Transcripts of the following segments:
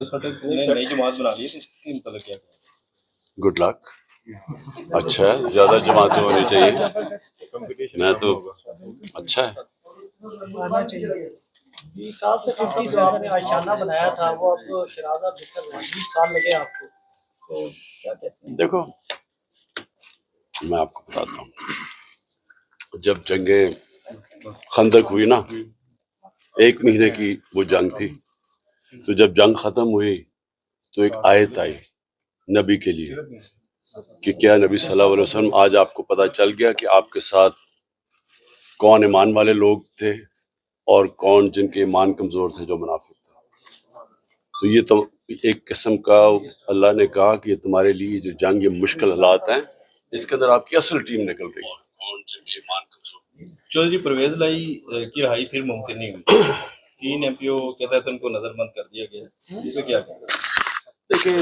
اس وقت نے نئی جماعت بنا لی ہے تو اس کے متعلق کیا کہیں؟ Good luck. اچھا ہے, زیادہ جماعتیں ہونی چاہیے. میں تو اچھا ہے. 20 سال سے 50 جو آپ نے آشیانہ بنایا تھا وہ اب شرازہ بہتر 20 سال لگے آپ کو, تو کیا کہتے ہیں؟ دیکھو میں آپ کو بتاتا ہوں, جب جنگ خندق ہوئی نا, 1 مہینے کی وہ جنگ تھی, تو جب جنگ ختم ہوئی تو ایک آیت آئی نبی کے لیے کہ کیا نبی صلی اللہ علیہ وسلم آج آپ کو پتہ چل گیا کہ آپ کے ساتھ کون ایمان والے لوگ تھے اور کون جن کے ایمان کمزور تھے, جو منافق تھے. تو یہ تو ایک قسم کا اللہ نے کہا کہ یہ تمہارے لیے جو جنگ یہ مشکل حالات ہیں, اس کے اندر آپ کی اصل ٹیم نکل رہی ہے. چودھری پرویز لائی کی رہائی پھر ممکن نہیں ہوئی. 3 MP کے تحت ان کو نظر بند کر دیا گیا, اس پہ کیا کہیں؟ دیکھیں,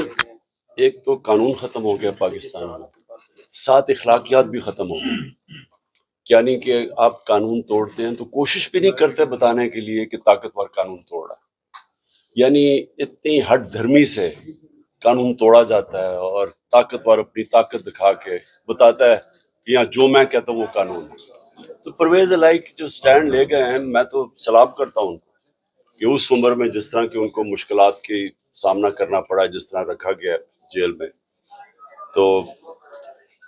ایک تو قانون ختم ہو گیا پاکستان میں, 7 اخلاقیات بھی ختم ہو گئی. یعنی کہ آپ قانون توڑتے ہیں تو کوشش بھی نہیں کرتے بتانے کے لیے کہ طاقتور قانون توڑ رہا ہے. یعنی اتنی ہٹ دھرمی سے قانون توڑا جاتا ہے اور طاقتور اپنی طاقت دکھا کے بتاتا ہے کہ یہاں جو میں کہتا ہوں وہ قانون ہے. تو پرویز الہی جو سٹینڈ لے گئے ہیں, میں تو سلام کرتا ہوں کہ اس عمر میں جس طرح کہ ان کو مشکلات کی سامنا کرنا پڑا, جس طرح رکھا گیا جیل میں, تو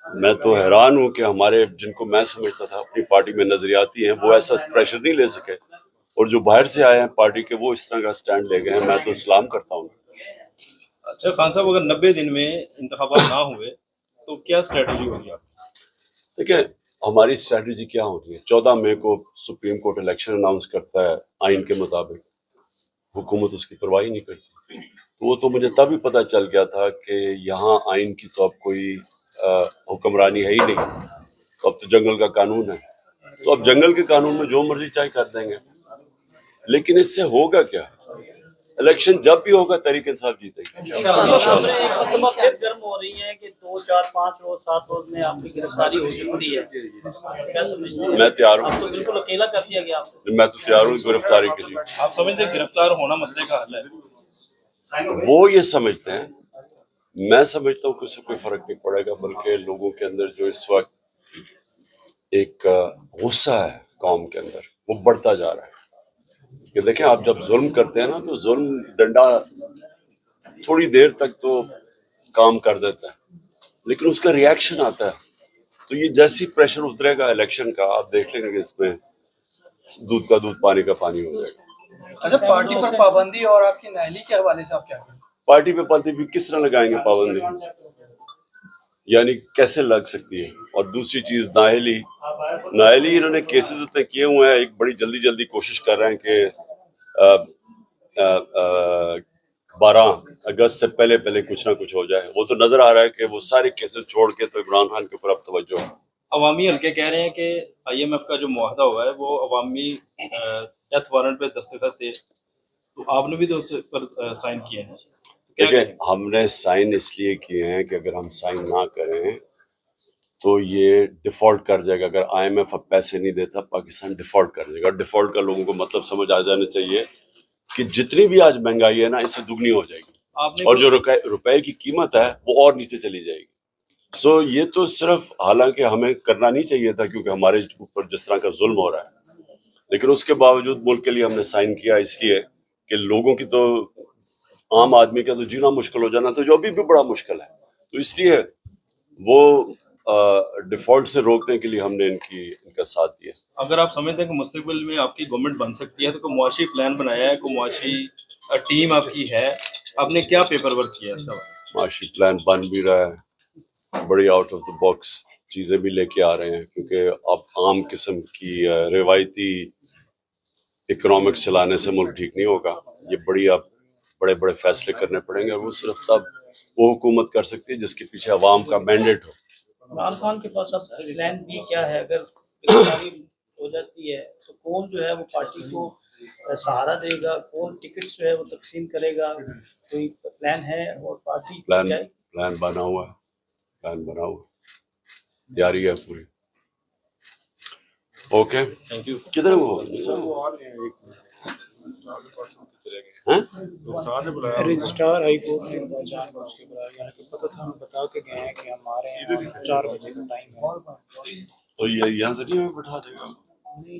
میں تو حیران ہوں کہ ہمارے جن کو میں سمجھتا تھا اپنی پارٹی میں نظریاتی ہیں, وہ ایسا پریشر نہیں لے سکے, اور جو باہر سے آئے ہیں پارٹی کے وہ اس طرح کا سٹینڈ لے گئے ہیں. میں تو سلام کرتا ہوں. اچھا خان صاحب, اگر 90 دن میں انتخابات نہ ہوئے تو کیا اسٹریٹجی ہوگی آپ کی؟ دیکھیں ہماری اسٹریٹجی کیا ہوتی ہے, 14 مئی کو سپریم کورٹ الیکشن اناؤنس کرتا ہے آئین کے مطابق, حکومت اس کی پرواہ نہیں کرتی. تو وہ تو مجھے تب ہی پتہ چل گیا تھا کہ یہاں آئین کی تو اب کوئی حکمرانی ہے ہی نہیں, تو اب تو جنگل کا قانون ہے. تو اب جنگل کے قانون میں جو مرضی چاہے کر دیں گے, لیکن اس سے ہوگا کیا؟ الیکشن جب بھی ہوگا تحریک انصاف جیتے گی انشاءاللہ. ایک مرتبہ پھر گرم ہو رہی ہیں کہ 2 4 5 روز 7 روز میں آپ کی گرفتاری ہو سکتی ہے, کیا سمجھتے ہیں؟ میں تیار ہوں, آپ تو بالکل اکیلا کر دیا گیا آپ کو. میں تو تیار ہوں گرفتاری کے لیے. آپ سمجھتے ہیں گرفتار ہونا مسئلے کا حل ہے؟ وہ یہ سمجھتے ہیں, میں سمجھتا ہوں کہ اس سے کوئی فرق نہیں پڑے گا, بلکہ لوگوں کے اندر جو اس وقت ایک غصہ ہے قوم کے اندر, وہ بڑھتا جا رہا ہے. کہ دیکھیں آپ جب ظلم کرتے ہیں نا, تو ظلم ڈنڈا تھوڑی دیر تک تو کام کر دیتا ہے, لیکن اس کا ریاکشن آتا ہے. تو یہ جیسی پریشر اترے گا الیکشن کا, آپ دیکھ لیں گے کہ اس میں دودھ کا دودھ پانی کا پانی ہو جائے گا. اچھا, پارٹی پر پابندی اور آپ کی نااہلی کے حوالے سے آپ کیا کہیں؟ پارٹی پہ پابندی بھی کس طرح لگائیں گے پابندی, یعنی کیسے لگ سکتی ہے؟ اور دوسری چیز نااہلی انہوں نے کیسز اتنے کیے ہوئے ہیں, ایک بڑی جلدی کوشش کر رہے ہیں کہ 12 اگست سے پہلے کچھ نہ کچھ ہو جائے. وہ تو نظر آ رہا ہے کہ وہ سارے کیسز چھوڑ کے تو عمران خان کے اوپر اب توجہ ہے. عوامی حلقے کہہ رہے ہیں کہ IMF کا جو معاہدہ ہوا ہے وہ عوامی ڈیتھ وارنٹ پہ دستخط تھے, تو آپ نے بھی تو اس پر سائن کیے ہیں. دیکھیں ہم نے سائن اس لیے کیے ہیں کہ اگر ہم سائن نہ کریں تو یہ ڈیفالٹ کر جائے گا. اگر IMF اب پیسے نہیں دیتا, پاکستان ڈیفالٹ کر جائے گا. ڈیفالٹ کا لوگوں کو مطلب سمجھ آ جانا چاہیے کہ جتنی بھی آج مہنگائی ہے نا, اس سے دگنی ہو جائے گی, اور جو روپے کی قیمت ہے وہ اور نیچے چلی جائے گی. سو یہ تو صرف, حالانکہ ہمیں کرنا نہیں چاہیے تھا کیونکہ ہمارے اوپر جس طرح کا ظلم ہو رہا ہے, لیکن اس کے باوجود ملک کے لیے ہم نے سائن کیا, اس لیے کہ لوگوں کی تو, عام آدمی کا تو جینا مشکل ہو جانا تو جو ابھی بھی بڑا مشکل ہے, تو اس لیے وہ ڈیفالٹ سے روکنے کے لیے ہم نے ان کا ساتھ دیا. اگر آپ سمجھتے ہیں کہ مستقبل میں آپ کی گورنمنٹ بن سکتی ہے تو کوئی معاشی پلان بنایا ہے, کوئی معاشی ٹیم آپ کی ہے, آپ نے کیا پیپر ورک کیا ہے؟ معاشی پلان بن بھی رہا ہے, بڑی آؤٹ آف دا باکس چیزیں بھی لے کے آ رہے ہیں, کیونکہ اب عام قسم کی روایتی اکنامکس چلانے سے ملک ٹھیک نہیں ہوگا. یہ بڑے بڑے فیصلے کرنے پڑیں گے, اور وہ صرف تب وہ حکومت کر سکتی ہے جس کے پیچھے عوام کا مینڈیٹ ہو. عمران خان کے پاس اب پلان بی کیا ہے؟ اگر گرفتاری ہو جاتی ہے تو کون جو ہے وہ پارٹی کو سہارا دے گا, کون ٹکٹس جو ہے وہ تقسیم کرے گا, کوئی پلان ہے؟ اور پارٹی پلان بنا ہوا ہے, تیاری ہے پوری. اوکے, کدھر وہ ہیں؟ رجسٹرار ہائی کورٹ نے جان بوجھ کے بلایا، یعنی کہ پتہ تھا ہم بتا کے گئے ہیں کہ ہمارے یہاں 4 بجے کا ٹائم ہے. تو یہ یہاں سے نہیں ہمیں بٹھا دے گا. نہیں